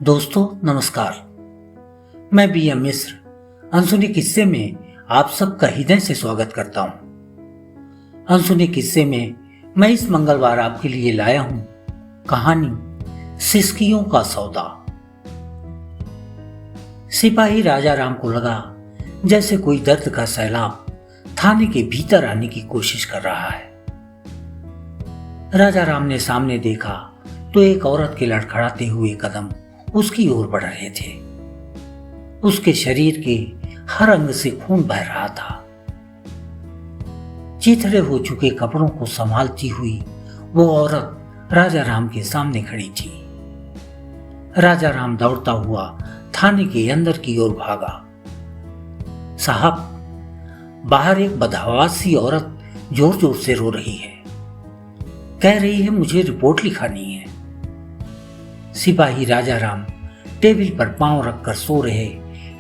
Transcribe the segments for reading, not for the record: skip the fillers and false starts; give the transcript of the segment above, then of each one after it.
दोस्तों नमस्कार। मैं बी.एम. मिश्र अनसुने किस्से में आप सबका हृदय से स्वागत करता हूं। अनसुने किस्से में मैं इस मंगलवार आपके लिए लाया हूं कहानी सिसकियों का सौदा। सिपाही राजा राम को लगा जैसे कोई दर्द का सैलाब थाने के भीतर आने की कोशिश कर रहा है। राजा राम ने सामने देखा तो एक औरत के लड़खड़ाते हुए कदम उसकी ओर बढ़ रहे थे। उसके शरीर के हर अंग से खून बह रहा था। चिथड़े हो चुके कपड़ों को संभालती हुई वो औरत राजा राम के सामने खड़ी थी। राजा राम दौड़ता हुआ थाने के अंदर की ओर भागा। साहब, बाहर एक बदहवास औरत जोर जोर से रो रही है। कह रही है मुझे रिपोर्ट लिखानी है। सिपाही राजा राम टेबल पर पांव रखकर सो रहे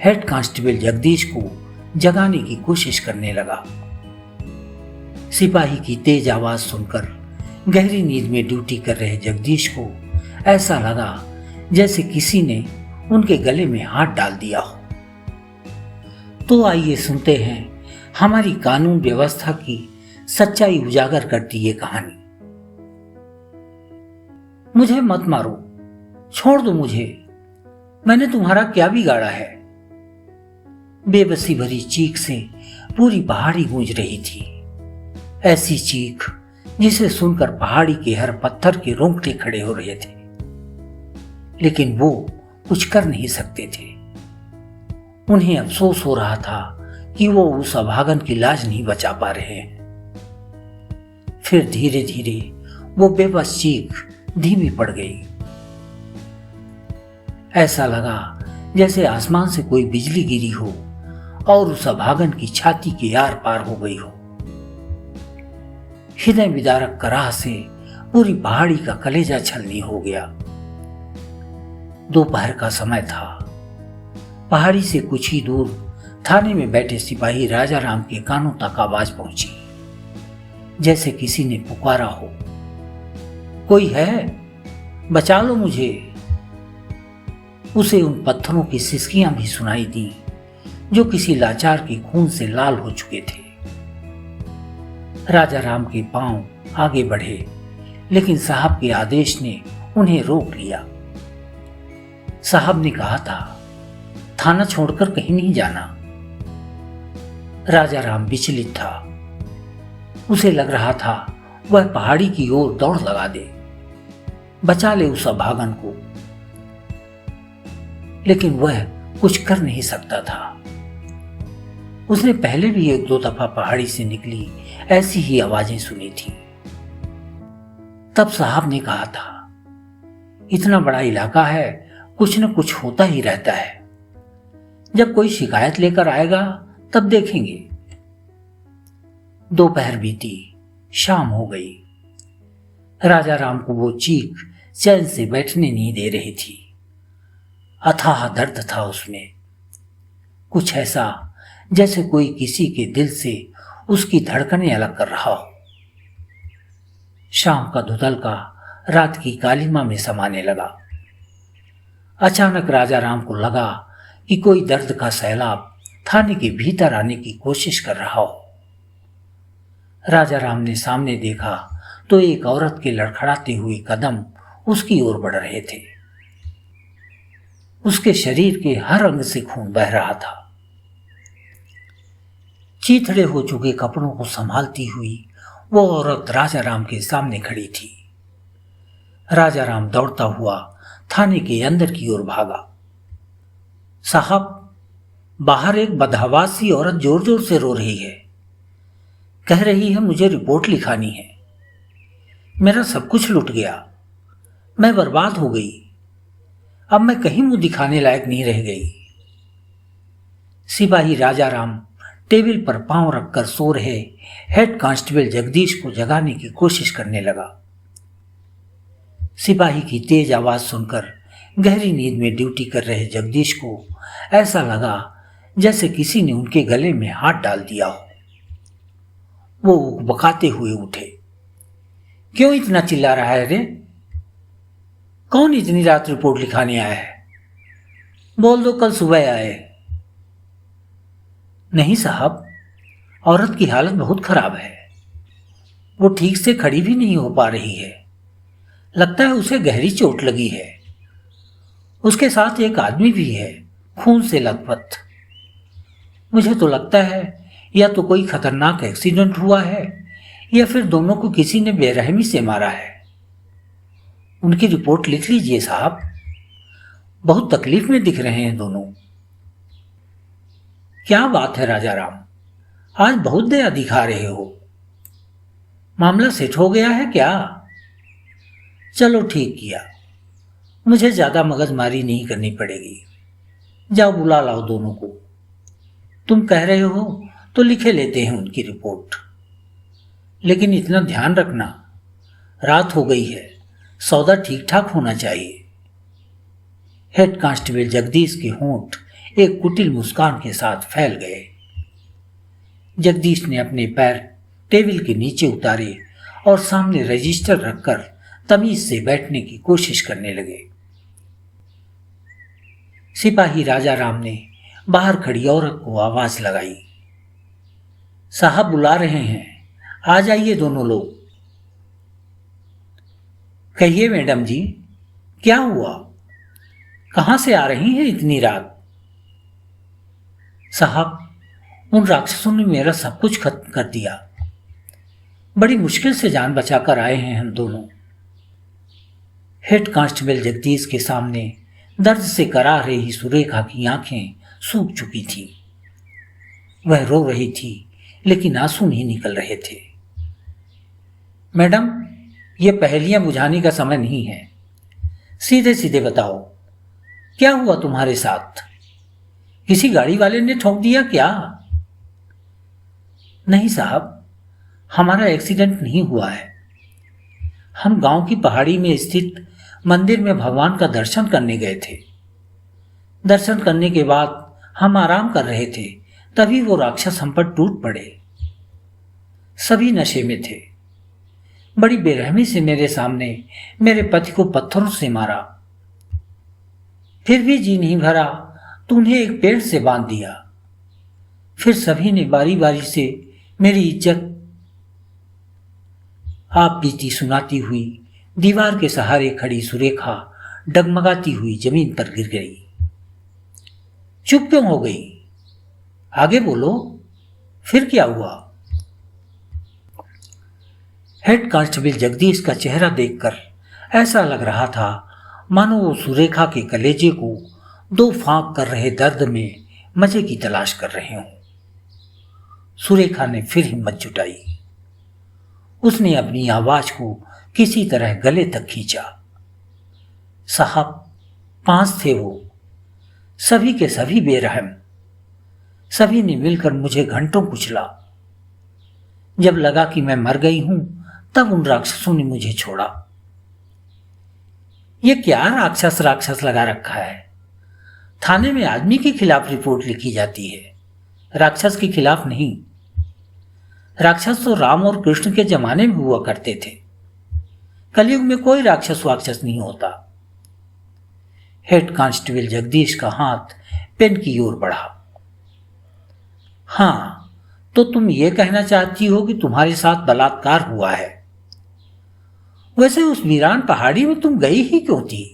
हेड कांस्टेबल जगदीश को जगाने की कोशिश करने लगा। सिपाही की तेज आवाज सुनकर गहरी नींद में ड्यूटी कर रहे जगदीश को ऐसा लगा जैसे किसी ने उनके गले में हाथ डाल दिया हो। तो आइए सुनते हैं हमारी कानून व्यवस्था की सच्चाई उजागर करती ये कहानी। मुझे मत मारो, छोड़ दो मुझे, मैंने तुम्हारा क्या बिगाड़ा है। बेबसी भरी चीख से पूरी पहाड़ी गूंज रही थी। ऐसी चीख जिसे सुनकर पहाड़ी के हर पत्थर के रोंगटे खड़े हो रहे थे, लेकिन वो कुछ कर नहीं सकते थे। उन्हें अफसोस हो रहा था कि वो उस अभागन की लाज नहीं बचा पा रहे हैं। फिर धीरे धीरे वो बेबस चीख धीमी पड़ गई। ऐसा लगा जैसे आसमान से कोई बिजली गिरी हो और उस अभागन की छाती के आर पार हो गई हो। हृदय विदारक कराह से पूरी पहाड़ी का कलेजा छलनी हो गया। दोपहर का समय था। पहाड़ी से कुछ ही दूर थाने में बैठे सिपाही राजा राम के कानों तक आवाज पहुंची, जैसे किसी ने पुकारा हो, कोई है, बचा लो मुझे। उसे उन पत्थरों की सिसकियां भी सुनाई दी जो किसी लाचार के खून से लाल हो चुके थे। राजा राम के पांव आगे बढ़े, लेकिन साहब के आदेश ने उन्हें रोक लिया। साहब ने कहा था थाना छोड़कर कहीं नहीं जाना। राजा राम विचलित था। उसे लग रहा था वह पहाड़ी की ओर दौड़ लगा दे, बचा ले उस अभागन को, लेकिन वह कुछ कर नहीं सकता था। उसने पहले भी एक दो दफा पहाड़ी से निकली ऐसी ही आवाजें सुनी थी। तब साहब ने कहा था, इतना बड़ा इलाका है, कुछ न कुछ होता ही रहता है। जब कोई शिकायत लेकर आएगा तब देखेंगे। दोपहर बीती, शाम हो गई। राजा राम को वो चीख चैन से बैठने नहीं दे रही थी। अथाह दर्द था उसमें, कुछ ऐसा जैसे कोई किसी के दिल से उसकी धड़कनें अलग कर रहा हो। शाम का धुंधलका रात की कालिमा में समाने लगा। अचानक राजा राम को लगा कि कोई दर्द का सैलाब थाने के भीतर आने की कोशिश कर रहा हो। राजा राम ने सामने देखा तो एक औरत के लड़खड़ाते हुए कदम उसकी ओर बढ़ रहे थे। उसके शरीर के हर अंग से खून बह रहा था। चीथड़े हो चुके कपड़ों को संभालती हुई वो औरत राजा राम के सामने खड़ी थी। राजा राम दौड़ता हुआ थाने के अंदर की ओर भागा। साहब, बाहर एक बदहवासी औरत जोर जोर से रो रही है। कह रही है मुझे रिपोर्ट लिखानी है। मेरा सब कुछ लुट गया, मैं बर्बाद हो गई। अब मैं कहीं मुंह दिखाने लायक नहीं रह गई। सिपाही राजा राम टेबल पर पांव रखकर सो रहे हेड कांस्टेबल जगदीश को जगाने की कोशिश करने लगा। सिपाही की तेज आवाज सुनकर गहरी नींद में ड्यूटी कर रहे जगदीश को ऐसा लगा जैसे किसी ने उनके गले में हाथ डाल दिया हो। वो बकाते हुए उठे। क्यों इतना चिल्ला रहा है रे? कौन इतनी रात रिपोर्ट लिखाने आया है? बोल दो कल सुबह आए। नहीं साहब, औरत की हालत बहुत खराब है। वो ठीक से खड़ी भी नहीं हो पा रही है। लगता है उसे गहरी चोट लगी है। उसके साथ एक आदमी भी है, खून से लथपथ। मुझे तो लगता है या तो कोई खतरनाक एक्सीडेंट हुआ है या फिर दोनों को किसी ने बेरहमी से मारा है। उनकी रिपोर्ट लिख लीजिए साहब। बहुत तकलीफ में दिख रहे हैं दोनों। क्या बात है राजा राम, आज बहुत दया दिखा रहे हो। मामला सेट हो गया है क्या? चलो ठीक किया, मुझे ज्यादा मगजमारी नहीं करनी पड़ेगी। जाओ बुला लाओ दोनों को। तुम कह रहे हो तो लिखे लेते हैं उनकी रिपोर्ट। लेकिन इतना ध्यान रखना, रात हो गई है, सौदा ठीक ठाक होना चाहिए। हेड कांस्टेबल जगदीश के होंठ एक कुटिल मुस्कान के साथ फैल गए। जगदीश ने अपने पैर टेबल के नीचे उतारे और सामने रजिस्टर रखकर तमीज से बैठने की कोशिश करने लगे। सिपाही राजा राम ने बाहर खड़ी औरत को आवाज लगाई, साहब बुला रहे हैं, आ जाइए दोनों लोग। कहिए मैडम जी, क्या हुआ? कहां से आ रही हैं इतनी रात? साहब, उन राक्षसों ने मेरा सब कुछ खत्म कर दिया। बड़ी मुश्किल से जान बचाकर आए हैं हम दोनों। हेड कांस्टेबल जगदीश के सामने दर्द से कराह रही सुरेखा की आंखें सूख चुकी थीं। वह रो रही थी लेकिन आंसू नहीं निकल रहे थे। मैडम, ये पहेलियां बुझाने का समय नहीं है। सीधे सीधे बताओ, क्या हुआ तुम्हारे साथ? किसी गाड़ी वाले ने ठोक दिया क्या? नहीं साहब, हमारा एक्सीडेंट नहीं हुआ है। हम गांव की पहाड़ी में स्थित मंदिर में भगवान का दर्शन करने गए थे। दर्शन करने के बाद हम आराम कर रहे थे, तभी वो राक्षस हम पर टूट पड़े। सभी नशे में थे। बड़ी बेरहमी से मेरे सामने मेरे पति को पत्थरों से मारा। फिर भी जी नहीं भरा तो उन्हें एक पेड़ से बांध दिया। फिर सभी ने बारी बारी से मेरी इज्जत आप बीती सुनाती हुई दीवार के सहारे खड़ी सुरेखा डगमगाती हुई जमीन पर गिर गई। चुप क्यों हो गई? आगे बोलो, फिर क्या हुआ? हेड कांस्टेबल जगदीश का चेहरा देखकर ऐसा लग रहा था मानो वो सुरेखा के कलेजे को दो फांक कर रहे दर्द में मजे की तलाश कर रहे हों। सुरेखा ने फिर हिम्मत जुटाई। उसने अपनी आवाज को किसी तरह गले तक खींचा। साहब, 5 थे वो, सभी के सभी बेरहम। सभी ने मिलकर मुझे घंटों कुचला। जब लगा कि मैं मर गई हूं, तब उन राक्षसों ने मुझे छोड़ा। ये क्या राक्षस राक्षस लगा रखा है? थाने में आदमी के खिलाफ रिपोर्ट लिखी जाती है, राक्षस के खिलाफ नहीं। राक्षस तो राम और कृष्ण के जमाने में हुआ करते थे। कलयुग में कोई राक्षस वाक्षस नहीं होता। हेड कांस्टेबल जगदीश का हाथ पेन की ओर बढ़ा। हां, तो तुम ये कहना चाहती हो कि तुम्हारे साथ बलात्कार हुआ है। वैसे उस वीरान पहाड़ी में तुम गई ही क्यों थी?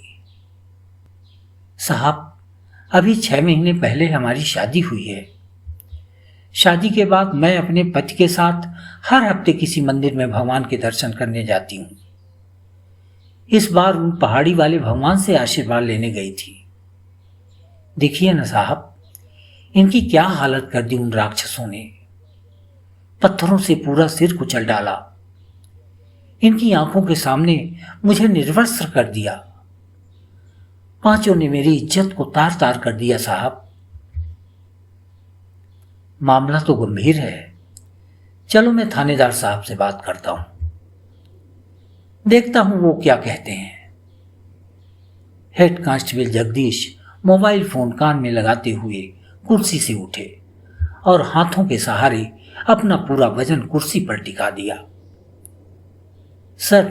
साहब, अभी 6 महीने पहले हमारी शादी हुई है। शादी के बाद मैं अपने पति के साथ हर हफ्ते किसी मंदिर में भगवान के दर्शन करने जाती हूँ। इस बार उन पहाड़ी वाले भगवान से आशीर्वाद लेने गई थी। देखिए ना साहब, इनकी क्या हालत कर दी उन राक्षसों ने। पत्थरों से पूरा सिर कुचल डाला। इनकी आंखों के सामने मुझे निर्वस्त्र कर दिया। 5 ने मेरी इज्जत को तार तार कर दिया। साहब, मामला तो गंभीर है। चलो मैं थानेदार साहब से बात करता हूं, देखता हूं वो क्या कहते हैं। Head constable Jagdish mobile phone कान में लगाते हुए कुर्सी से उठे और हाथों के सहारे अपना पूरा वजन कुर्सी पर टिका दिया। सर,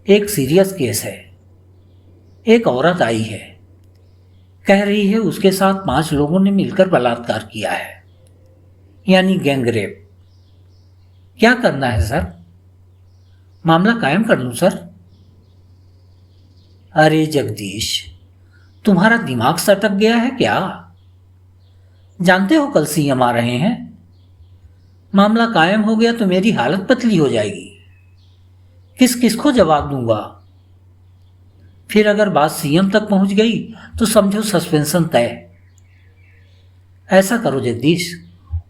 एक सीरियस केस है। एक औरत आई है। कह रही है उसके साथ 5 लोगों ने मिलकर बलात्कार किया है, यानी गैंगरेप। क्या करना है सर? मामला कायम कर लूं सर? अरे जगदीश, तुम्हारा दिमाग सटक गया है क्या? जानते हो कल सीएम आ रहे हैं। मामला कायम हो गया तो मेरी हालत पतली हो जाएगी। किस किस को जवाब दूंगा? फिर अगर बात सीएम तक पहुंच गई तो समझो सस्पेंशन तय। ऐसा करो जगदीश,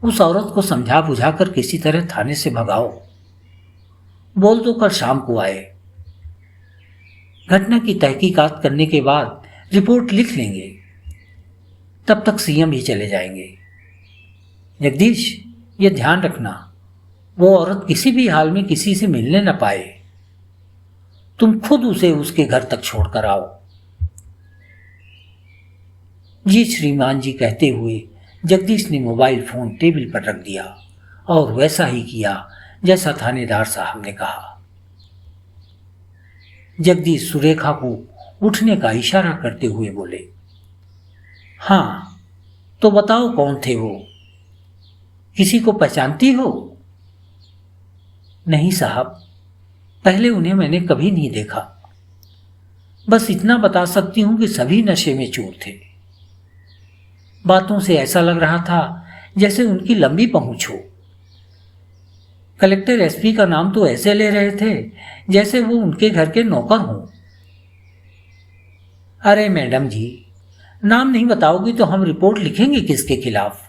उस औरत को समझा बुझाकर किसी तरह थाने से भगाओ। बोल दो कल शाम को आए। घटना की तहकीकात करने के बाद रिपोर्ट लिख लेंगे। तब तक सीएम ही चले जाएंगे। जगदीश, ये ध्यान रखना, वो औरत किसी भी हाल में किसी से मिलने न पाए। तुम खुद उसे उसके घर तक छोड़कर आओ। जी श्रीमान जी कहते हुए जगदीश ने मोबाइल फोन टेबल पर रख दिया और वैसा ही किया जैसा थानेदार साहब ने कहा। जगदीश सुरेखा को उठने का इशारा करते हुए बोले, हाँ तो बताओ कौन थे वो? किसी को पहचानती हो? नहीं साहब, पहले उन्हें मैंने कभी नहीं देखा। बस इतना बता सकती हूं कि सभी नशे में चूर थे। बातों से ऐसा लग रहा था जैसे उनकी लंबी पहुंच हो। कलेक्टर एसपी का नाम तो ऐसे ले रहे थे जैसे वो उनके घर के नौकर हों। अरे मैडम जी, नाम नहीं बताओगी तो हम रिपोर्ट लिखेंगे किसके खिलाफ?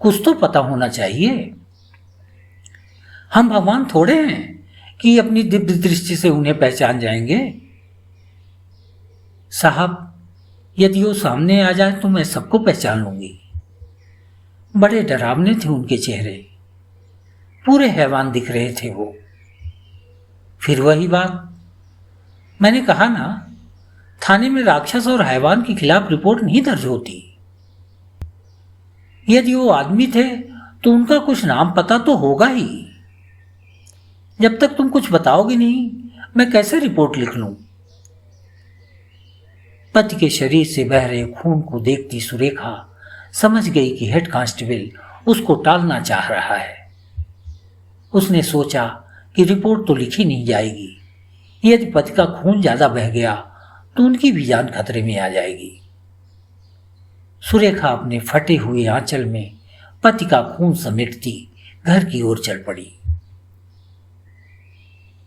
कुछ तो पता होना चाहिए। हम भगवान थोड़े हैं कि अपनी दिव्य दृष्टि से उन्हें पहचान जाएंगे। साहब, यदि वो सामने आ जाए तो मैं सबको पहचान लूंगी। बड़े डरावने थे उनके चेहरे, पूरे हैवान दिख रहे थे वो। फिर वही बात मैंने कहा ना, थाने में राक्षस और हैवान के खिलाफ रिपोर्ट नहीं दर्ज होती। यदि वो आदमी थे तो उनका कुछ नाम पता तो होगा ही। जब तक तुम कुछ बताओगे नहीं, मैं कैसे रिपोर्ट लिख लूं? पति के शरीर से बह रहे खून को देखती सुरेखा समझ गई कि हेड कांस्टेबल उसको टालना चाह रहा है। उसने सोचा कि रिपोर्ट तो लिखी नहीं जाएगी। यदि पति का खून ज्यादा बह गया तो उनकी भी जान खतरे में आ जाएगी। सुरेखा अपने फटे हुए आंचल में पति का खून समेटती घर की ओर चल पड़ी।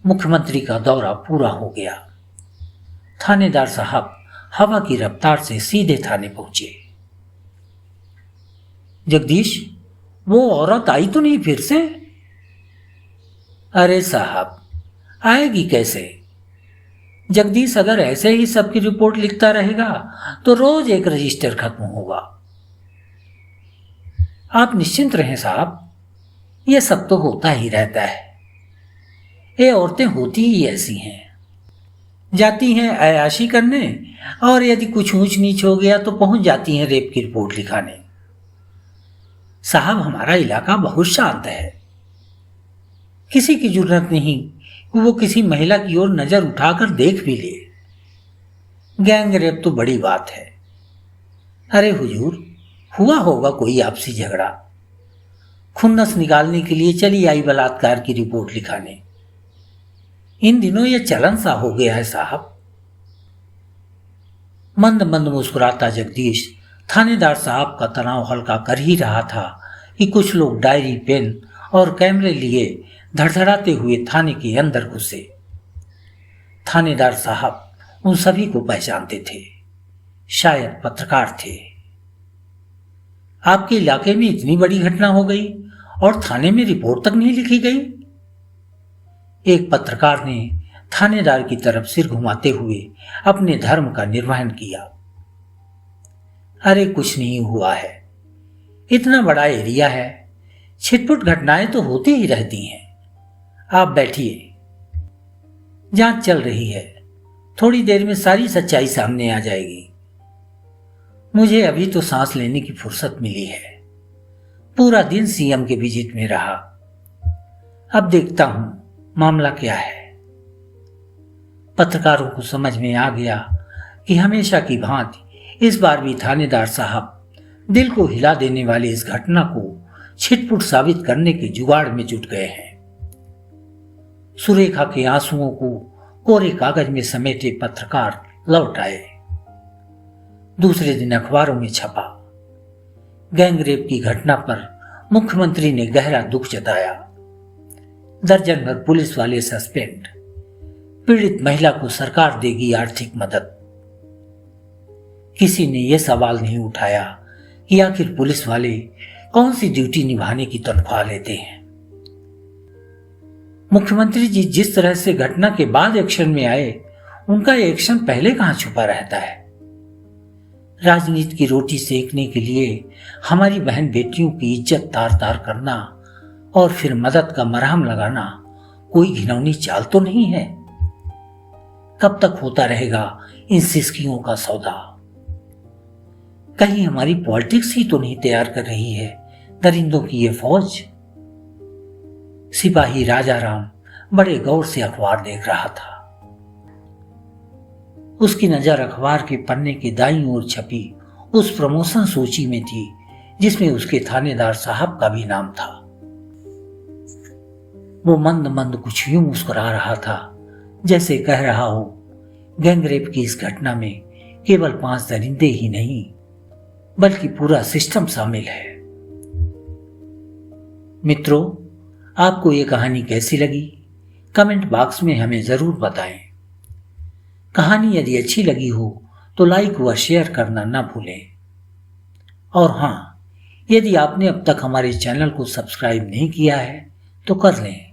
मुख्यमंत्री का दौरा पूरा हो गया। थानेदार साहब हवा की रफ्तार से सीधे थाने पहुंचे। जगदीश, वो औरत आई तो नहीं फिर से? अरे साहब, आएगी कैसे? जगदीश अगर ऐसे ही सबकी रिपोर्ट लिखता रहेगा तो रोज एक रजिस्टर खत्म होगा। आप निश्चिंत रहें साहब, यह सब तो होता ही रहता है। ये औरतें होती ही ऐसी हैं, जाती हैं अय्याशी करने और यदि कुछ ऊंच नीच हो गया तो पहुंच जाती हैं रेप की रिपोर्ट लिखाने। साहब, हमारा इलाका बहुत शांत है। किसी की जरूरत नहीं कि वो किसी महिला की ओर नजर उठाकर देख भी ले। गैंग रेप तो बड़ी बात है। अरे हुजूर, हुआ होगा कोई आपसी झगड़ा, खुन्नस निकालने के लिए चली आई बलात्कार की रिपोर्ट लिखाने। इन दिनों यह चलन सा हो गया है साहब। मंद मंद मुस्कुराता जगदीश थानेदार साहब का तनाव हल्का कर ही रहा था कि कुछ लोग डायरी, पेन और कैमरे लिए धड़धड़ाते हुए थाने के अंदर घुसे। थानेदार साहब उन सभी को पहचानते थे, शायद पत्रकार थे। आपके इलाके में इतनी बड़ी घटना हो गई और थाने में रिपोर्ट तक नहीं लिखी गई? एक पत्रकार ने थानेदार की तरफ सिर घुमाते हुए अपने धर्म का निर्वहन किया। अरे कुछ नहीं हुआ है, इतना बड़ा एरिया है, छिटपुट घटनाएं तो होती ही रहती हैं। आप बैठिए, जांच चल रही है, थोड़ी देर में सारी सच्चाई सामने आ जाएगी। मुझे अभी तो सांस लेने की फुर्सत मिली है, पूरा दिन सीएम के विजिट में रहा। अब देखता हूं मामला क्या है। पत्रकारों को समझ में आ गया कि हमेशा की भांति इस बार भी थानेदार साहब दिल को हिला देने वाली इस घटना को छिटपुट साबित करने के जुगाड़ में जुट गए हैं। सुरेखा के आंसुओं को कोरे कागज में समेटे पत्रकार लौट आए। दूसरे दिन अखबारों में छपा, गैंगरेप की घटना पर मुख्यमंत्री ने गहरा दुख जताया। दर्जन भर पुलिस वाले सस्पेंड, पीड़ित महिला को सरकार देगी आर्थिक मदद। किसी ने यह सवाल नहीं उठाया कि आखिर पुलिस वाले कौन सी ड्यूटी निभाने की तनख्वाह लेते हैं। मुख्यमंत्री जी जिस तरह से घटना के बाद एक्शन में आए, उनका एक्शन पहले कहां छुपा रहता है। राजनीति की रोटी सेकने के लिए हमारी बहन बेटियों की इज्जत तार तार करना और फिर मदद का मरहम लगाना कोई घिनौनी चाल तो नहीं है। कब तक होता रहेगा इन सिसकियों का सौदा। कहीं हमारी पॉलिटिक्स ही तो नहीं तैयार कर रही है दरिंदों की ये फौज। सिपाही राजाराम बड़े गौर से अखबार देख रहा था। उसकी नजर अखबार के पन्ने के दाईं ओर छपी उस प्रमोशन सूची में थी जिसमें उसके थानेदार साहब का भी नाम था। वो मंद मंद कुछ यूं मुस्कुरा रहा था जैसे कह रहा हो, गैंगरेप की इस घटना में केवल 5 दरिंदे ही नहीं बल्कि पूरा सिस्टम शामिल है। मित्रों, आपको ये कहानी कैसी लगी कमेंट बॉक्स में हमें जरूर बताएं। कहानी यदि अच्छी लगी हो तो लाइक व शेयर करना ना भूलें। और हाँ, यदि आपने अब तक हमारे चैनल को सब्सक्राइब नहीं किया है तो कर लें।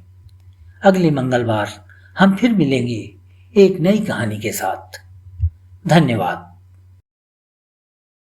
अगले मंगलवार हम फिर मिलेंगे एक नई कहानी के साथ। धन्यवाद।